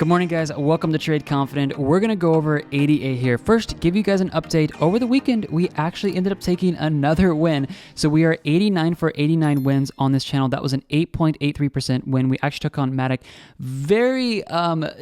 Good morning, guys. Welcome to Trade Confident. We're going to go over ADA here. First, give you guys an update. Over the weekend, we actually ended up taking another win. So we are 89 for 89 wins on this channel. That was an 8.83% win. We actually took on Matic. Very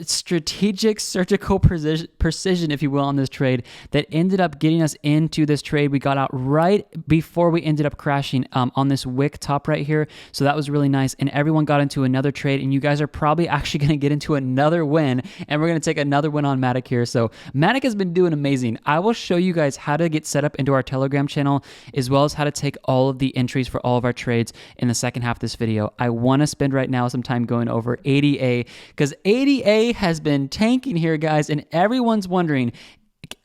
strategic, surgical precision, if you will, on this trade that ended up getting us into this trade. We got out right before we ended up crashing on this wick top right here. So that was really nice. And everyone got into another trade. And you guys are probably actually going to get into another win, and we're going to take another win on Matic here. So Matic has been doing amazing. I will show you guys how to get set up into our Telegram channel, as well as how to take all of the entries for all of our trades in the second half of this video. I want to spend right now some time going over ADA, because ADA has been tanking here, guys, and everyone's wondering,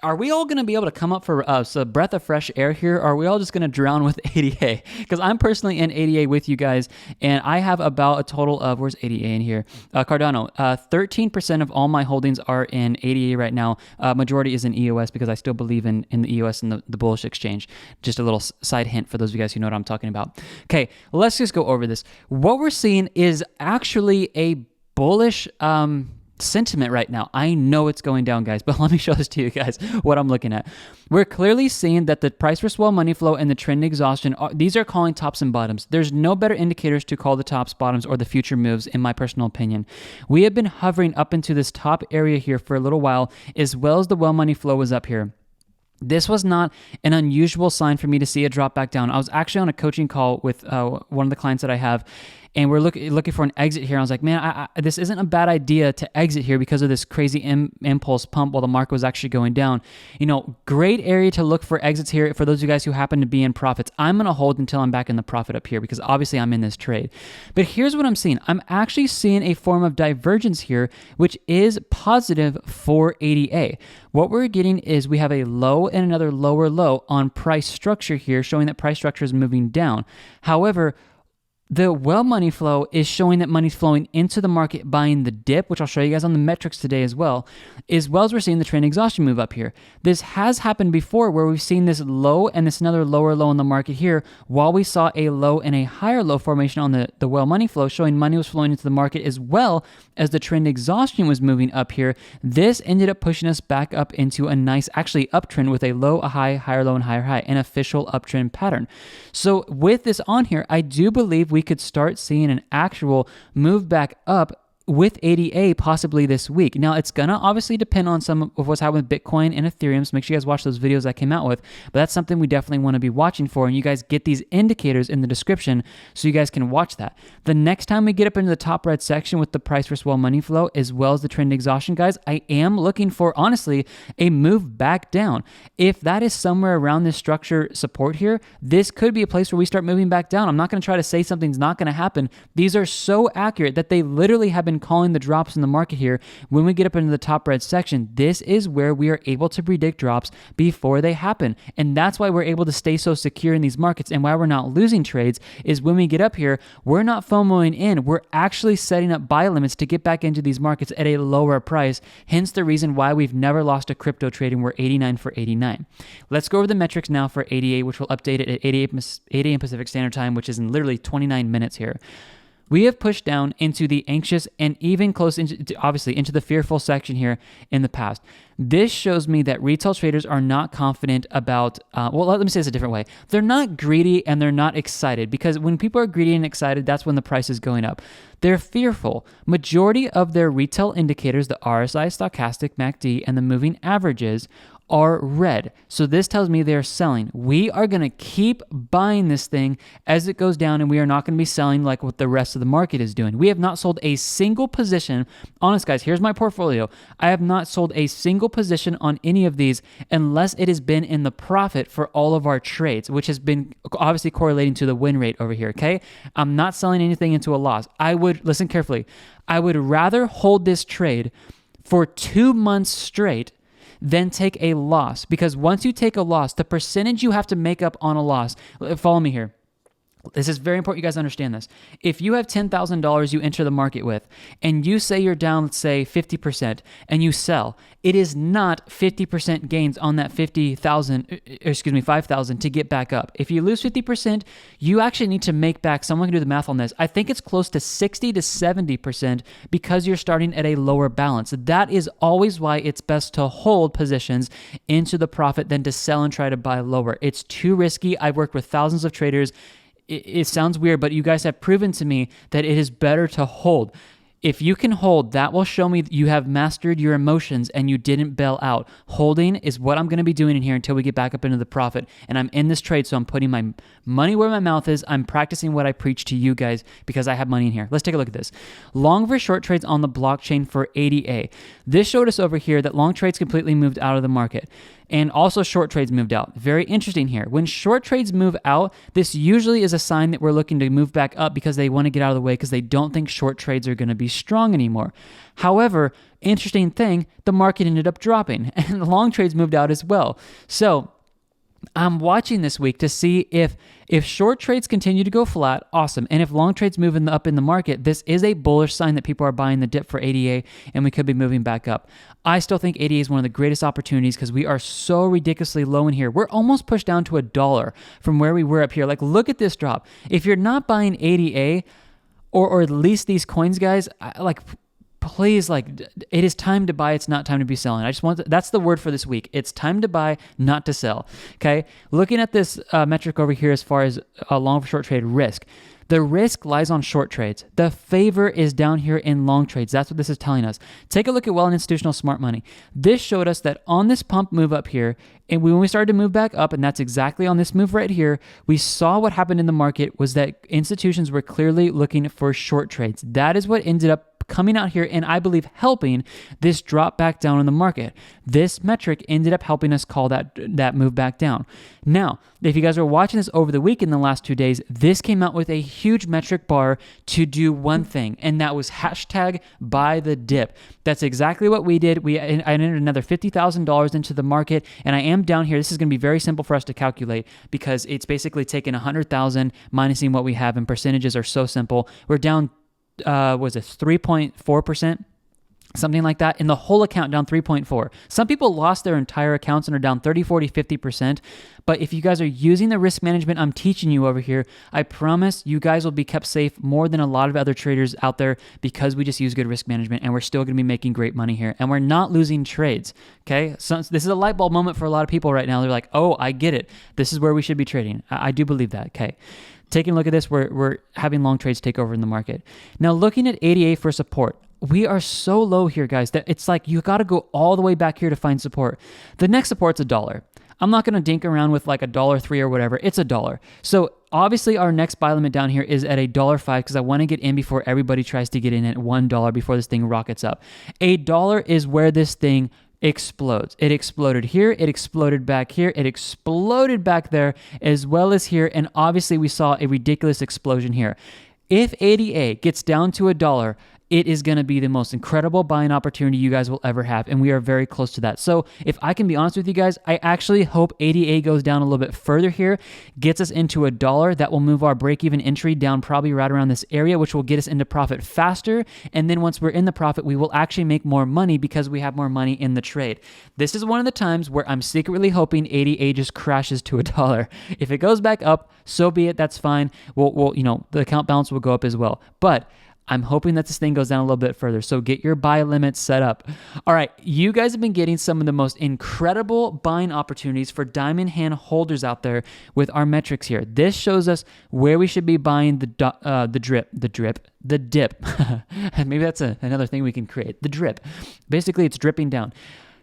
are we all going to be able to come up for a breath of fresh air here? Or are we all just going to drown with ADA? Because I'm personally in ADA with you guys, and I have about a total of, where's ADA in here? Cardano. 13% of all my holdings are in ADA right now. Majority is in EOS because I still believe in the EOS and the bullish exchange. Just a little side hint for those of you guys who know what I'm talking about. Okay, let's just go over this. What we're seeing is actually a bullish sentiment right now. I know it's going down, guys, but let me show this to you guys, what I'm looking at. We're clearly seeing that the price for swell money flow and the trend exhaustion, these are calling tops and bottoms. There's no better indicators to call the tops, bottoms, or the future moves, in my personal opinion. We have been hovering up into this top area here for a little while, as well as the well money flow is up here. This was not an unusual sign for me to see a drop back down. I was actually on a coaching call with one of the clients that I have, and we're looking for an exit here. I was like, man, this isn't a bad idea to exit here because of this crazy impulse pump while the market was actually going down. You know, great area to look for exits here for those of you guys who happen to be in profits. I'm going to hold until I'm back in the profit up here because obviously I'm in this trade. But here's what I'm seeing. I'm actually seeing a form of divergence here, which is positive for ADA. What we're getting is we have a low and another lower low on price structure here, showing that price structure is moving down. However, the well money flow is showing that money's flowing into the market buying the dip, which I'll show you guys on the metrics today as well as we're seeing the trend exhaustion move up here. This has happened before where we've seen this low and this another lower low in the market here, while we saw a low and a higher low formation on the well money flow, showing money was flowing into the market as well as the trend exhaustion was moving up here. This ended up pushing us back up into a nice, actually uptrend with a low, a high, higher low, and higher high, an official uptrend pattern. So with this on here, I do believe we could start seeing an actual move back up with ADA possibly this week. Now, it's going to obviously depend on some of what's happening with Bitcoin and Ethereum, so make sure you guys watch those videos I came out with, but that's something we definitely want to be watching for, and you guys get these indicators in the description so you guys can watch that. The next time we get up into the top right section with the price for swell money flow as well as the trend exhaustion, guys, I am looking for, honestly, a move back down. If that is somewhere around this structure support here, this could be a place where we start moving back down. I'm not going to try to say something's not going to happen. These are so accurate that they literally have been calling the drops in the market here. When we get up into the top red section, this is where we are able to predict drops before they happen. And that's why we're able to stay so secure in these markets, and why we're not losing trades is when we get up here, we're not FOMOing in. We're actually setting up buy limits to get back into these markets at a lower price. Hence the reason why we've never lost a crypto trade and we're 89 for 89. Let's go over the metrics now for ADA, which we'll update it at 8 a.m. Pacific Standard Time, which is in literally 29 minutes here. We have pushed down into the anxious and even close into, obviously, into the fearful section here in the past. This shows me that retail traders are not confident about, well, let me say this a different way. They're not greedy and they're not excited, because when people are greedy and excited, that's when the price is going up. They're fearful. Majority of their retail indicators, the RSI, stochastic, MACD, and the moving averages, are red. So this tells me they're selling. We are going to keep buying this thing as it goes down, and we are not going to be selling like what the rest of the market is doing. We have not sold a single position. Honest, guys, here's my portfolio. I have not sold a single position on any of these unless it has been in the profit for all of our trades, which has been obviously correlating to the win rate over here, okay? I'm not selling anything into a loss. Listen carefully, I would rather hold this trade for 2 months straight than take a loss, because once you take a loss, the percentage you have to make up on a loss, follow me here. This is very important you guys understand this. If you have $10,000 you enter the market with, and you say you're down, let's say 50%, and you sell, it is not 50% gains on that 5,000 to get back up. If you lose 50%, you actually need to make back, someone can do the math on this, I think it's close to 60 to 70% because you're starting at a lower balance. That is always why it's best to hold positions into the profit than to sell and try to buy lower. It's too risky. I've worked with thousands of traders. It sounds weird, but you guys have proven to me that it is better to hold. If you can hold, that will show me that you have mastered your emotions and you didn't bail out. Holding is what I'm going to be doing in here until we get back up into the profit. And I'm in this trade, so I'm putting my money where my mouth is. I'm practicing what I preach to you guys because I have money in here. Let's take a look at this. Long versus short trades on the blockchain for ADA. This showed us over here that long trades completely moved out of the market. And also short trades moved out. Very interesting here. When short trades move out, this usually is a sign that we're looking to move back up because they want to get out of the way because they don't think short trades are going to be strong anymore. However, interesting thing, the market ended up dropping and the long trades moved out as well. So I'm watching this week to see if short trades continue to go flat, awesome. And if long trades move up in the market, this is a bullish sign that people are buying the dip for ADA and we could be moving back up. I still think ADA is one of the greatest opportunities because we are so ridiculously low in here. We're almost pushed down to $1 from where we were up here. Like, look at this drop. If you're not buying ADA or at least these coins, guys, please, it is time to buy. It's not time to be selling. That's the word for this week. It's time to buy, not to sell. Okay. Looking at this metric over here as far as long for short trade risk, the risk lies on short trades. The favor is down here in long trades. That's what this is telling us. Take a look at Well and Institutional Smart Money. This showed us that on this pump move up here, and when we started to move back up, and that's exactly on this move right here, we saw what happened in the market was that institutions were clearly looking for short trades. That is what ended up coming out here and I believe helping this drop back down in the market. This metric ended up helping us call that move back down. Now, if you guys are watching this over the week in the last 2 days, this came out with a huge metric bar to do one thing, and that was hashtag buy the dip. That's exactly what we did. I entered another $50,000 into the market, and I am down here. This is going to be very simple for us to calculate because it's basically taking 100,000 minusing what we have, and percentages are so simple. We're down was it 3.4%? Something like that. In the whole account, down 3.4. Some people lost their entire accounts and are down 30, 40, 50%. But if you guys are using the risk management I'm teaching you over here, I promise you guys will be kept safe more than a lot of other traders out there because we just use good risk management and we're still going to be making great money here and we're not losing trades. Okay. So this is a light bulb moment for a lot of people right now. They're like, oh, I get it. This is where we should be trading. I do believe that. Okay. Taking a look at this, we're having long trades take over in the market. Now, looking at ADA for support, we are so low here, guys, that it's like you got to go all the way back here to find support. The next support's $1. I'm not going to dink around with like $1.03 or whatever. It's $1. So obviously our next buy limit down here is at $1.05 because I want to get in before everybody tries to get in at $1 before this thing rockets up. $1 is where this thing explodes. It exploded here, it exploded back here, it exploded back there, as well as here, and obviously we saw a ridiculous explosion here. If ADA gets down to $1, it is going to be the most incredible buying opportunity you guys will ever have, and we are very close to that. So if I can be honest with you guys, I actually hope ADA goes down a little bit further here, gets us into $1. That will move our break-even entry down probably right around this area, which will get us into profit faster, and then once we're in the profit, we will actually make more money because we have more money in the trade. This is one of the times where I'm secretly hoping ADA just crashes to $1. If it goes back up, so be it, that's fine. We'll the account balance will go up as well. But I'm hoping that this thing goes down a little bit further. So get your buy limits set up. All right, you guys have been getting some of the most incredible buying opportunities for diamond hand holders out there with our metrics here. This shows us where we should be buying the dip. Maybe that's another thing we can create. The drip. Basically, it's dripping down.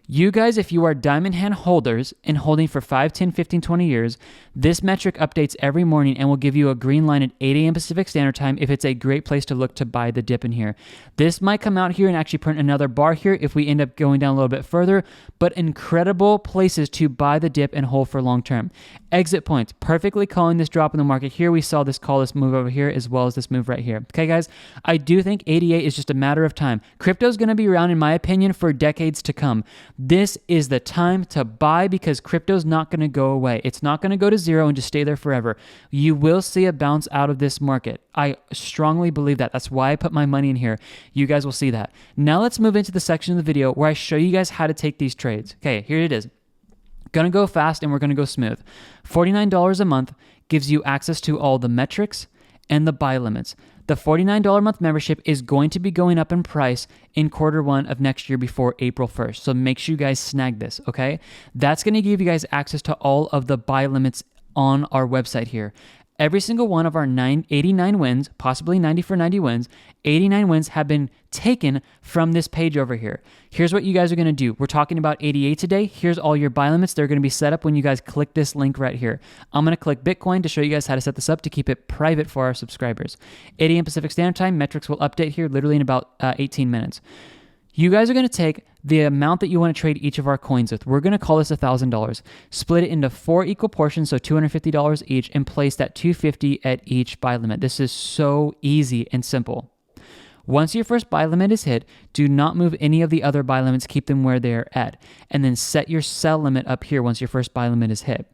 You guys, if you are diamond hand holders and holding for 5, 10, 15, 20 years, this metric updates every morning and will give you a green line at 8 a.m. Pacific Standard Time if it's a great place to look to buy the dip in here. This might come out here and actually print another bar here if we end up going down a little bit further, but incredible places to buy the dip and hold for long term. Exit points, perfectly calling this drop in the market here. We saw this call this move over here as well as this move right here. Okay, guys, I do think ADA is just a matter of time. Crypto is going to be around, in my opinion, for decades to come. This is the time to buy because crypto's not going to go away. It's not going to go to zero and just stay there forever. You will see a bounce out of this market. I strongly believe that. That's why I put my money in here. You guys will see that. Now let's move into the section of the video where I show you guys how to take these trades. Okay, here it is. Gonna go fast and we're gonna go smooth. $49 a month gives you access to all the metrics and the buy limits. The $49 a month membership is going to be going up in price in Q1 of next year before April 1st. So make sure you guys snag this, okay? That's going to give you guys access to all of the buy limits on our website here. Every single one of our 89 wins, possibly 90 for 90 wins, 89 wins have been taken from this page over here. Here's what you guys are going to do. We're talking about 88 today. Here's all your buy limits. They're going to be set up when you guys click this link right here. I'm going to click Bitcoin to show you guys how to set this up to keep it private for our subscribers. 8 a.m. Pacific Standard Time. Metrics will update here literally in about 18 minutes. You guys are going to take the amount that you want to trade each of our coins with. We're going to call this $1,000. Split it into 4 equal portions, so $250 each, and place that $250 at each buy limit. This is so easy and simple. Once your first buy limit is hit, do not move any of the other buy limits. Keep them where they're at. And then set your sell limit up here once your first buy limit is hit.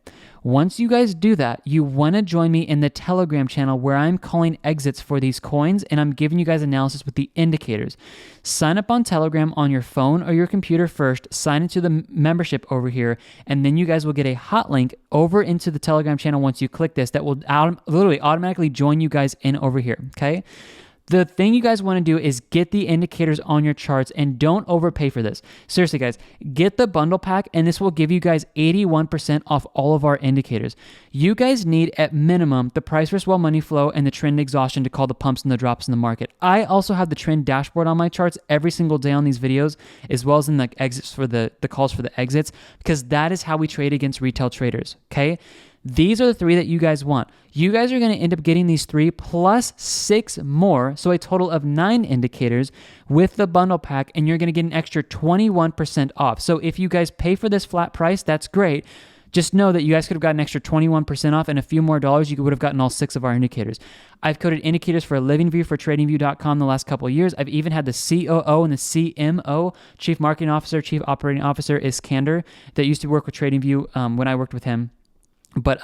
Once you guys do that, you want to join me in the Telegram channel where I'm calling exits for these coins and I'm giving you guys analysis with the indicators. Sign up on Telegram on your phone or your computer first, sign into the membership over here, and then you guys will get a hot link over into the Telegram channel once you click this that will literally automatically join you guys in over here, okay? The thing you guys want to do is get the indicators on your charts and don't overpay for this. Seriously, guys, get the bundle pack and this will give you guys 81% off all of our indicators. You guys need at minimum the price versus well money flow and the trend exhaustion to call the pumps and the drops in the market. I also have the trend dashboard on my charts every single day on these videos, as well as in the exits for the calls for the exits, because that is how we trade against retail traders, okay? These are the 3 that you guys want. You guys are going to end up getting these 3 plus 6 more, so a total of 9 indicators with the bundle pack, and you're going to get an extra 21% off. So if you guys pay for this flat price, that's great. Just know that you guys could have gotten an extra 21% off and a few more dollars. You would have gotten all 6 of our indicators. I've coded indicators for LivingView for TradingView.com the last couple of years. I've even had the COO and the CMO, Chief Marketing Officer, Chief Operating Officer, Iskander, that used to work with TradingView when I worked with him. But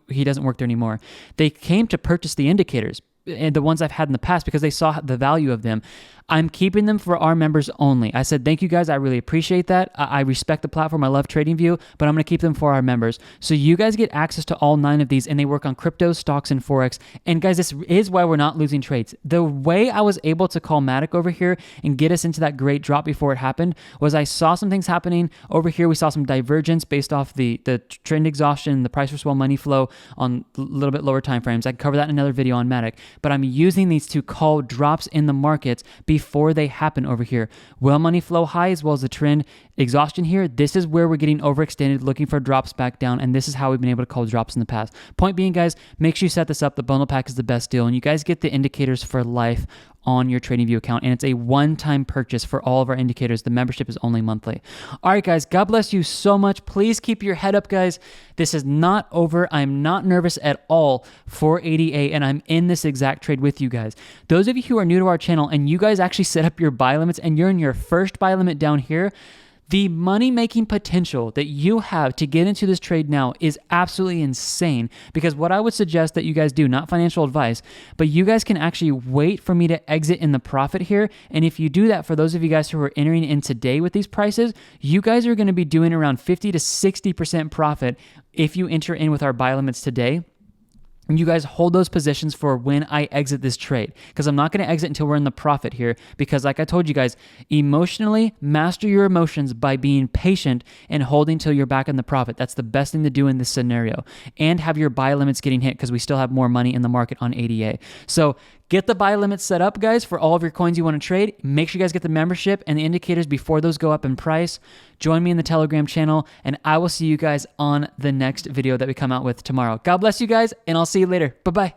he doesn't work there anymore. They came to purchase the indicators, and the ones I've had in the past, because they saw the value of them. I'm keeping them for our members only. I said, thank you guys. I really appreciate that. I respect the platform. I love TradingView, but I'm going to keep them for our members. So you guys get access to all 9 of these, and they work on crypto, stocks, and Forex. And guys, this is why we're not losing trades. The way I was able to call Matic over here and get us into that great drop before it happened was I saw some things happening over here. We saw some divergence based off the trend exhaustion, the price versus well money flow on a little bit lower time frames. I can cover that in another video on Matic, but I'm using these to call drops in the markets before they happen over here. Well money flow high as well as the trend exhaustion here. This is where we're getting overextended, looking for drops back down, and this is how we've been able to call drops in the past. Point being, guys, make sure you set this up. The bundle pack is the best deal, and you guys get the indicators for life on your TradingView account, and it's a one-time purchase for all of our indicators. The membership is only monthly. All right, guys, God bless you so much. Please keep your head up, guys. This is not over. I'm not nervous at all for ADA, and I'm in this exact trade with you guys. Those of you who are new to our channel and you guys actually set up your buy limits and you're in your first buy limit down here, the money-making potential that you have to get into this trade now is absolutely insane, because what I would suggest that you guys do, not financial advice, but you guys can actually wait for me to exit in the profit here. And if you do that, for those of you guys who are entering in today with these prices, you guys are going to be doing around 50 to 60% profit if you enter in with our buy limits today. And you guys hold those positions for when I exit this trade, because I'm not going to exit until we're in the profit here, because like I told you guys, emotionally master your emotions by being patient and holding till you're back in the profit. That's the best thing to do in this scenario, and have your buy limits getting hit, because we still have more money in the market on ADA. So get the buy limits set up, guys, for all of your coins you want to trade. Make sure you guys get the membership and the indicators before those go up in price. Join me in the Telegram channel, and I will see you guys on the next video that we come out with tomorrow. God bless you guys, and I'll see you later. Bye-bye.